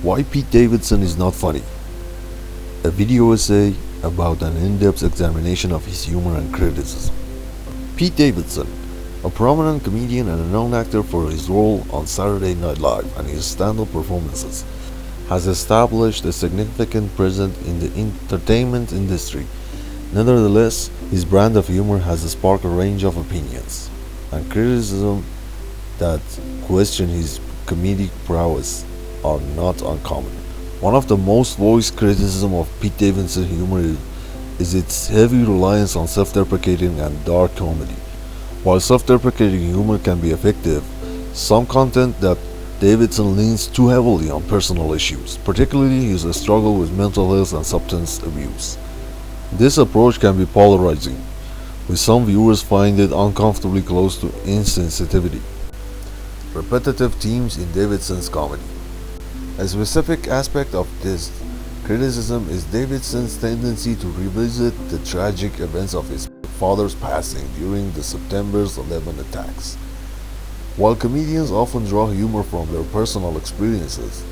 Why Pete Davidson is not funny. A video essay about an in-depth examination of his humor and criticism. Pete Davidson, a prominent comedian and a known actor for his role on Saturday Night Live and his stand-up performances, has established a significant presence in the entertainment industry. Nevertheless, his brand of humor has sparked a range of opinions and criticism that question his comedic prowess are not uncommon. One of the most voiced criticism of Pete Davidson's humor is its heavy reliance on self-deprecating and dark comedy. While self-deprecating humor can be effective, some content that Davidson leans too heavily on personal issues, particularly his struggle with mental health and substance abuse. This approach can be polarizing, with some viewers find it uncomfortably close to insensitivity. Repetitive themes in Davidson's comedy. A specific aspect of this criticism is Davidson's tendency to revisit the tragic events of his father's passing during the September 11 attacks. While comedians often draw humor from their personal experiences,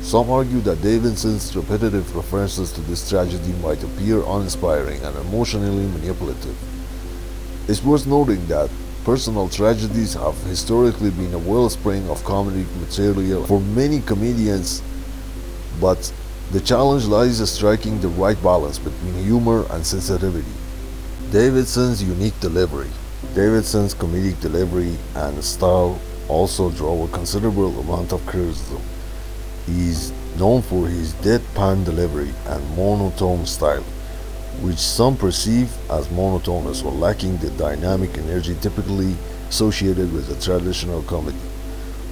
some argue that Davidson's repetitive references to this tragedy might appear uninspiring and emotionally manipulative. It's worth noting that personal tragedies have historically been a wellspring of comedic material for many comedians, but the challenge lies in striking the right balance between humor and sensitivity. Davidson's unique delivery. Davidson's comedic delivery and style also draw a considerable amount of criticism. He is known for his deadpan delivery and monotone style, which some perceive as monotonous or lacking the dynamic energy typically associated with a traditional comedy.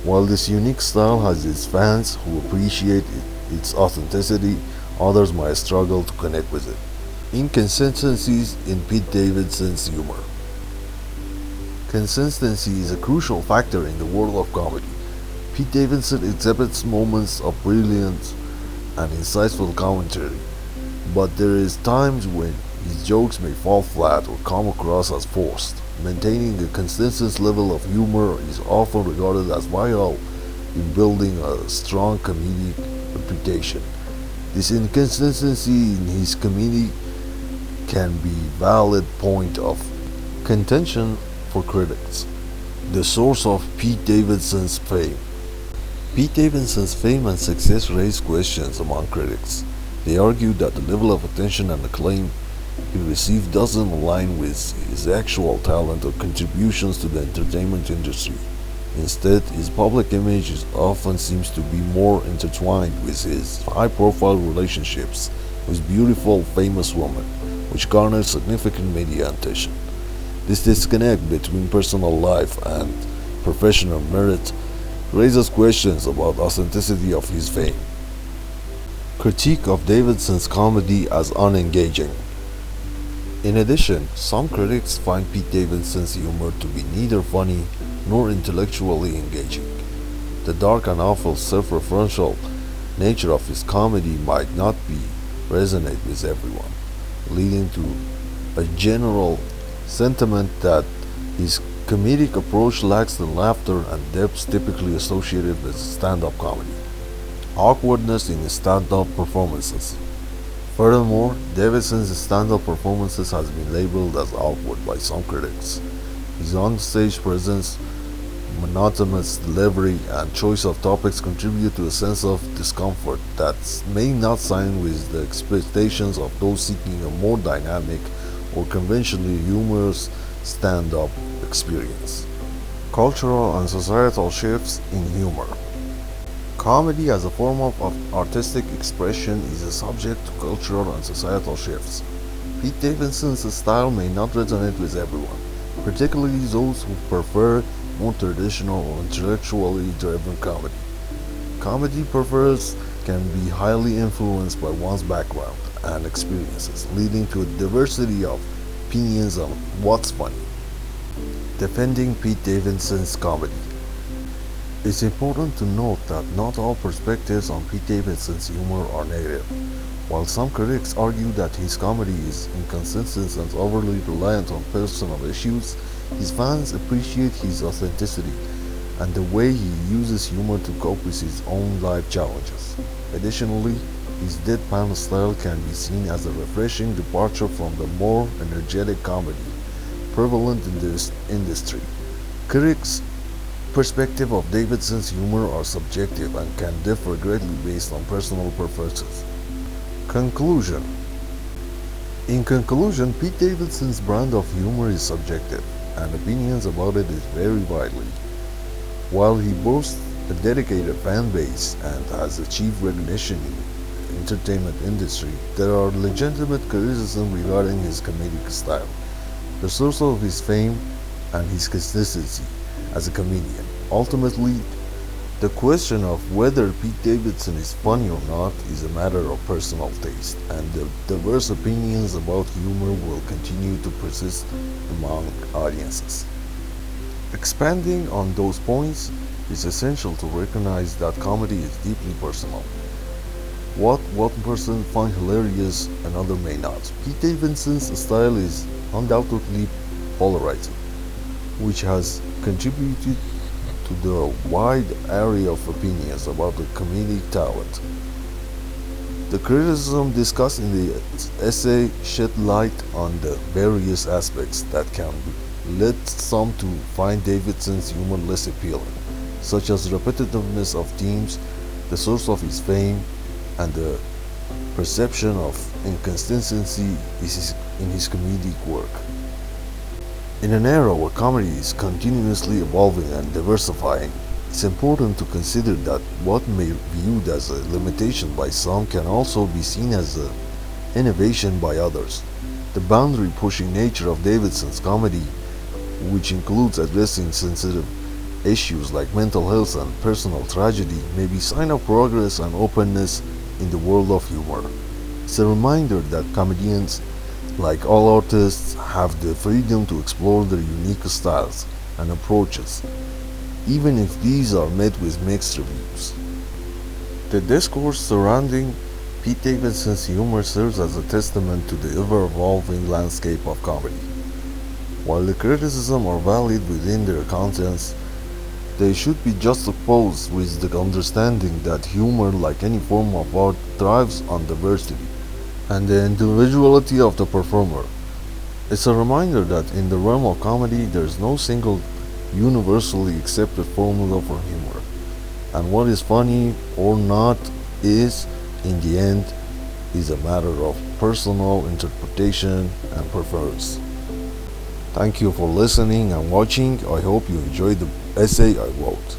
While this unique style has its fans who appreciate its authenticity, others might struggle to connect with it. Inconsistencies in Pete Davidson's humor. Consistency is a crucial factor in the world of comedy. Pete Davidson exhibits moments of brilliance and insightful commentary, but there is times when his jokes may fall flat or come across as forced. Maintaining a consistent level of humor is often regarded as vital in building a strong comedic reputation. This inconsistency in his comedy can be a valid point of contention for critics. The source of Pete Davidson's fame. Pete Davidson's fame and success raised questions among critics. They argued that the level of attention and acclaim he received doesn't align with his actual talent or contributions to the entertainment industry. Instead, his public image often seems to be more intertwined with his high-profile relationships with beautiful, famous women, which garnered significant media attention. This disconnect between personal life and professional merit raises questions about authenticity of his fame. Critique of Davidson's comedy as unengaging. In addition, some critics find Pete Davidson's humor to be neither funny nor intellectually engaging. The dark and awful self-referential nature of his comedy might not resonate with everyone, leading to a general sentiment that his comedic approach lacks the laughter and depth typically associated with stand-up comedy. Awkwardness in his stand-up performances. Furthermore, Davidson's stand-up performances has been labeled as awkward by some critics. His on-stage presence, monotonous delivery, and choice of topics contribute to a sense of discomfort that may not sign with the expectations of those seeking a more dynamic or conventionally humorous stand-up experience. Cultural and societal shifts in humor. Comedy as a form of artistic expression is a subject to cultural and societal shifts. Pete Davidson's style may not resonate with everyone, particularly those who prefer more traditional or intellectually driven comedy. Comedy preferers can be highly influenced by one's background and experiences, leading to a diversity of opinions on what's funny. Defending Pete Davidson's comedy. It's important to note that not all perspectives on Pete Davidson's humor are negative. While some critics argue that his comedy is inconsistent and overly reliant on personal issues, his fans appreciate his authenticity and the way he uses humor to cope with his own life challenges. Additionally, his deadpan style can be seen as a refreshing departure from the more energetic comedy prevalent in this industry. Critics' perspective of Davidson's humor are subjective and can differ greatly based on personal preferences. Conclusion. In conclusion, Pete Davidson's brand of humor is subjective, and opinions about it vary widely. While he boasts a dedicated fan base and has achieved recognition in the entertainment industry, there are legitimate criticisms regarding his comedic style, the source of his fame, and his consistency as a comedian. Ultimately, the question of whether Pete Davidson is funny or not is a matter of personal taste, and the diverse opinions about humor will continue to persist among audiences. Expanding on those points, it's essential to recognize that comedy is deeply personal. What one person finds hilarious, another may not. Pete Davidson's style is undoubtedly polarizing, which has contributed to the wide array of opinions about the comedic talent. The criticism discussed in the essay shed light on the various aspects that can lead some to find Davidson's humor less appealing, such as repetitiveness of themes, the source of his fame, and the perception of inconsistency in his comedic work. In an era where comedy is continuously evolving and diversifying, it's important to consider that what may be viewed as a limitation by some can also be seen as an innovation by others. The boundary-pushing nature of Davidson's comedy, which includes addressing sensitive issues like mental health and personal tragedy, may be a sign of progress and openness in the world of humor. It's a reminder that comedians, like all artists, have the freedom to explore their unique styles and approaches, even if these are met with mixed reviews. The discourse surrounding Pete Davidson's humor serves as a testament to the ever-evolving landscape of comedy. While the criticisms are valid within their contents, they should be juxtaposed with the understanding that humor, like any form of art, thrives on diversity and the individuality of the performer. It's a reminder that in the realm of comedy, there is no single universally accepted formula for humor, and what is funny or not is, in the end, is a matter of personal interpretation and preference. Thank you for listening and watching. I hope you enjoyed the essay I wrote.